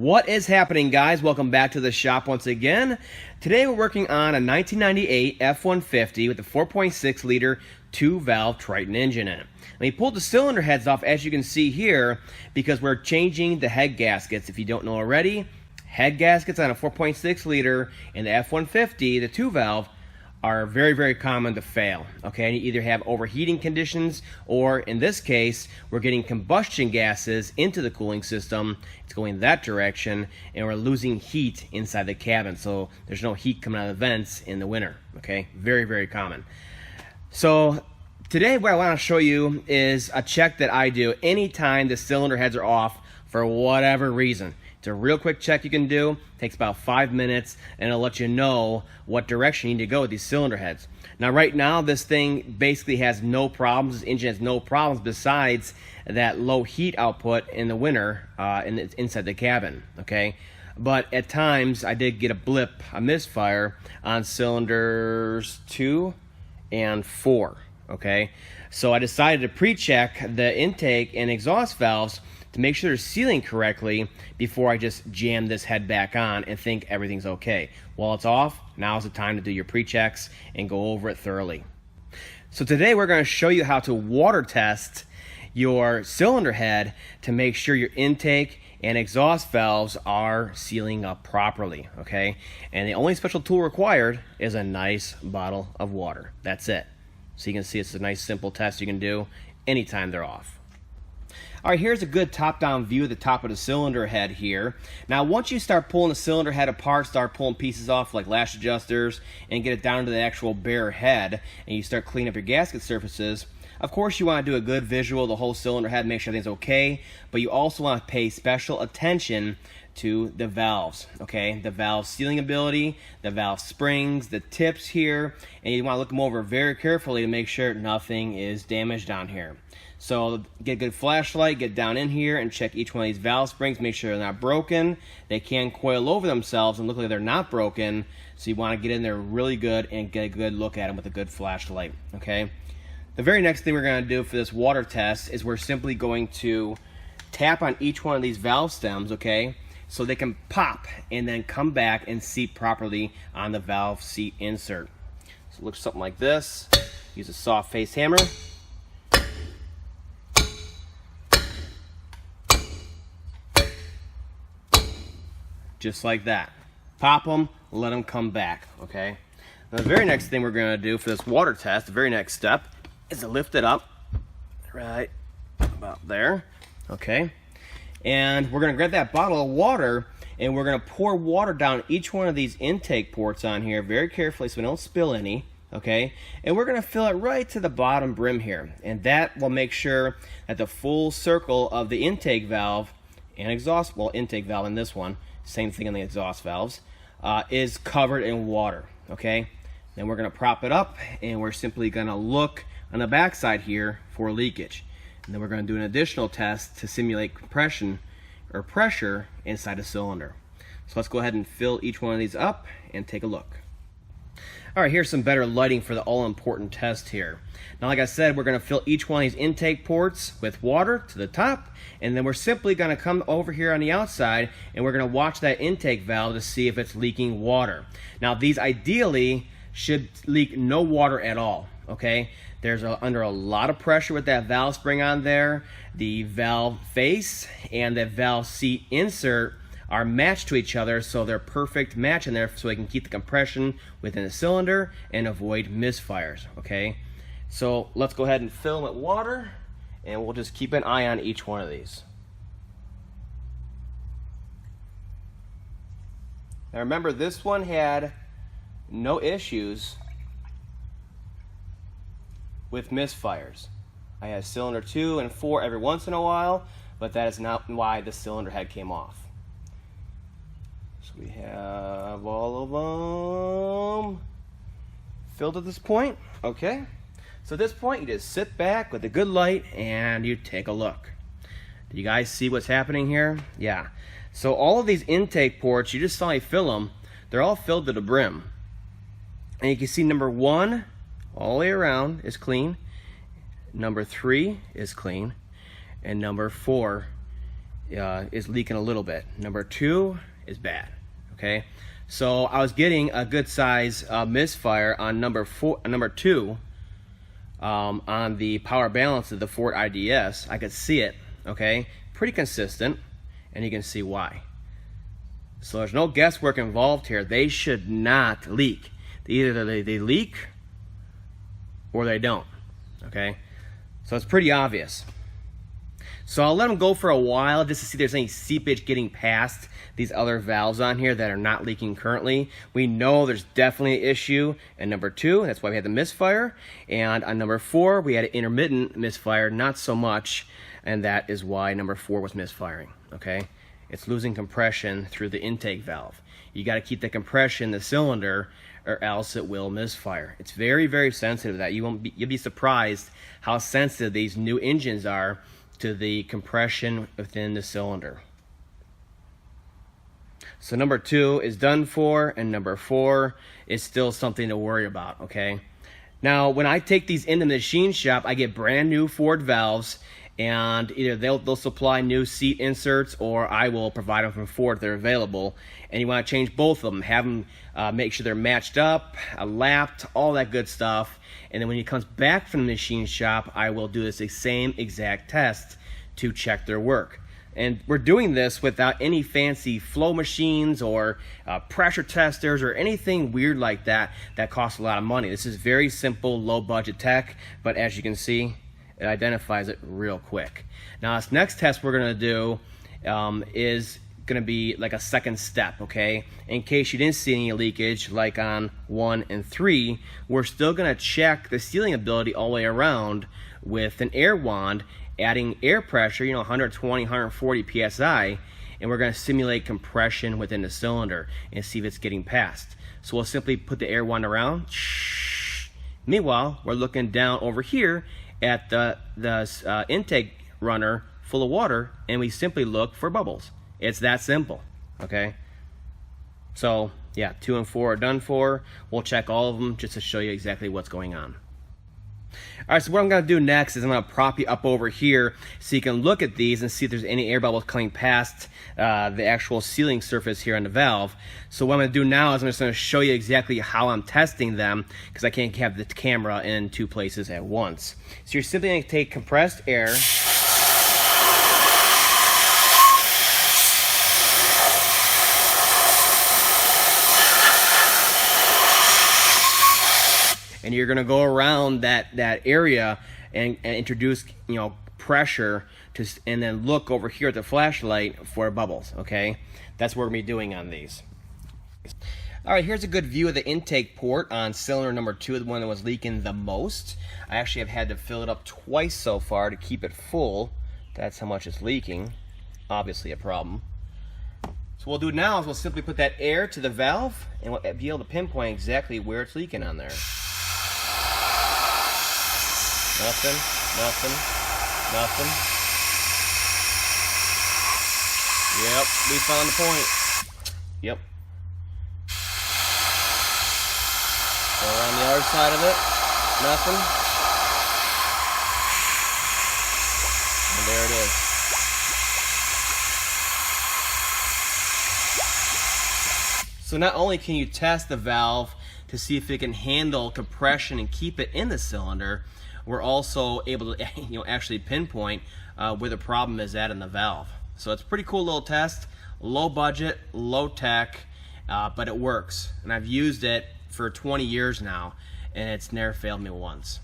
What is happening, guys? Welcome back to the shop once again. Today we're working on a 1998 F-150 with a 4.6 liter 2-valve Triton engine in it. And we pulled the cylinder heads off, as you can see here, because we're changing the head gaskets. If you don't know already, head gaskets on a 4.6 liter in the F-150, the 2-valve, are very, very common to fail. Okay, and you either have overheating conditions, or in this case, we're getting combustion gases into the cooling system. It's going that direction, and we're losing heat inside the cabin. So there's no heat coming out of the vents in the winter. Okay, very, very common. So today, what I want to show you is a check that I do anytime the cylinder heads are off for whatever reason. It's a real quick check you can do. It takes about 5 minutes, and it'll let you know what direction you need to go with these cylinder heads. Now, right now, this thing basically has no problems. This engine has no problems besides that low heat output in the winter inside the cabin, okay? But at times, I did get a blip, a misfire, on cylinders 2 and 4, okay? So I decided to pre-check the intake and exhaust valves to make sure they're sealing correctly before I just jam this head back on and think everything's okay. While it's off, now's the time to do your pre-checks and go over it thoroughly. So today we're going to show you how to water test your cylinder head to make sure your intake and exhaust valves are sealing up properly, okay? And the only special tool required is a nice bottle of water. That's it. So you can see it's a nice simple test you can do anytime they're off. All right, here's a good top-down view of the top of the cylinder head here. Now, once you start pulling the cylinder head apart, start pulling pieces off like lash adjusters and get it down to the actual bare head, and you start cleaning up your gasket surfaces, of course you want to do a good visual of the whole cylinder head, make sure everything's okay, but you also want to pay special attention to the valves, okay? The valve sealing ability, the valve springs, the tips here, and you want to look them over very carefully to make sure nothing is damaged down here. So get a good flashlight, get down in here and check each one of these valve springs, make sure they're not broken. They can coil over themselves and look like they're not broken, so you want to get in there really good and get a good look at them with a good flashlight, okay? The very next thing we're going to do for this water test is we're simply going to tap on each one of these valve stems, okay, so they can pop and then come back and seat properly on the valve seat insert. So it looks something like this. Use a soft face hammer. Just like that. Pop them, let them come back, okay? Now, the very next thing we're going to do for this water test, the very next step, is to lift it up right about there, okay? And we're going to grab that bottle of water, and we're going to pour water down each one of these intake ports on here very carefully so we don't spill any, okay? And we're going to fill it right to the bottom brim here, and that will make sure that the full circle of the intake valve and exhaust, well, intake valve in this one, same thing in the exhaust valves, is covered in water, okay? Then we're going to prop it up, and we're simply going to look on the back side here for leakage. And then we're going to do an additional test to simulate compression or pressure inside the cylinder. So let's go ahead and fill each one of these up and take a look. All right, here's some better lighting for the all-important test here. Now, like I said, we're going to fill each one of these intake ports with water to the top, and then we're simply going to come over here on the outside, and we're going to watch that intake valve to see if it's leaking water. Now, these ideally should leak no water at all, okay? There's under a lot of pressure with that valve spring on there. The valve face and the valve seat insert are matched to each other, so they're perfect match in there so we can keep the compression within the cylinder and avoid misfires, okay? So let's go ahead and fill them with water, and we'll just keep an eye on each one of these. Now remember, this one had no issues with misfires. I had cylinder 2 and 4 every once in a while, but that is not why the cylinder head came off. So we have all of them filled at this point, okay? So at this point, you just sit back with a good light and you take a look. Do you guys see what's happening here? Yeah. So all of these intake ports, you just saw me fill them, they're all filled to the brim. And you can see number 1 all the way around is clean. Number 3 is clean. And number 4 is leaking a little bit. Number 2 is bad. Okay, so I was getting a good size misfire on number 2 on the power balance of the Ford IDS. I could see it. Okay, pretty consistent, and you can see why. So there's no guesswork involved here. They should not leak. Either they leak or they don't. Okay, so it's pretty obvious. So I'll let them go for a while just to see if there's any seepage getting past these other valves on here that are not leaking currently. We know there's definitely an issue in number 2. That's why we had the misfire. And on number 4, we had an intermittent misfire, not so much. And that is why number 4 was misfiring. Okay, it's losing compression through the intake valve. You got to keep the compression in the cylinder, or else it will misfire. It's very, very sensitive to that. You'll be surprised how sensitive these new engines are to the compression within the cylinder. So number 2 is done for, and number 4 is still something to worry about. Okay, now when I take these into the machine shop, I get brand new Ford valves, and either they'll supply new seat inserts, or I will provide them from Ford if they're available. And you want to change both of them, have them make sure they're matched up, lapped, all that good stuff. And then when it comes back from the machine shop, I will do this same exact test to check their work. And we're doing this without any fancy flow machines or pressure testers or anything weird like that that costs a lot of money. This is very simple, low budget tech, but as you can see, it identifies it real quick. Now this next test we're going to do is going to be like a second step. Okay, in case you didn't see any leakage like on 1 and 3, we're still going to check the sealing ability all the way around with an air wand, adding air pressure, 120, 140 psi, and we're going to simulate compression within the cylinder and see if it's getting past. So we'll simply put the air wand around. Meanwhile, we're looking down over here at the intake runner full of water, and we simply look for bubbles. It's that simple. Okay, so yeah, 2 and 4 are done for. We'll check all of them just to show you exactly what's going on. Alright, so what I'm going to do next is I'm going to prop you up over here so you can look at these and see if there's any air bubbles coming past the actual sealing surface here on the valve. So what I'm going to do now is I'm just going to show you exactly how I'm testing them, because I can't have the camera in 2 places at once. So you're simply going to take compressed air, and you're going to go around that area and introduce pressure to, and then look over here at the flashlight for bubbles. Okay, that's what we're going to be doing on these. All right, here's a good view of the intake port on cylinder number 2, the one that was leaking the most. I actually have had to fill it up twice so far to keep it full. That's how much it's leaking. Obviously a problem. So what we'll do now is we'll simply put that air to the valve, and we'll be able to pinpoint exactly where it's leaking on there. Nothing, nothing, nothing. Yep, we found the point. Yep. Go around the other side of it. Nothing. And there it is. So not only can you test the valve to see if it can handle compression and keep it in the cylinder, we're also able to actually pinpoint where the problem is at in the valve. So it's a pretty cool little test, low budget, low tech, but it works. And I've used it for 20 years now, and it's never failed me once.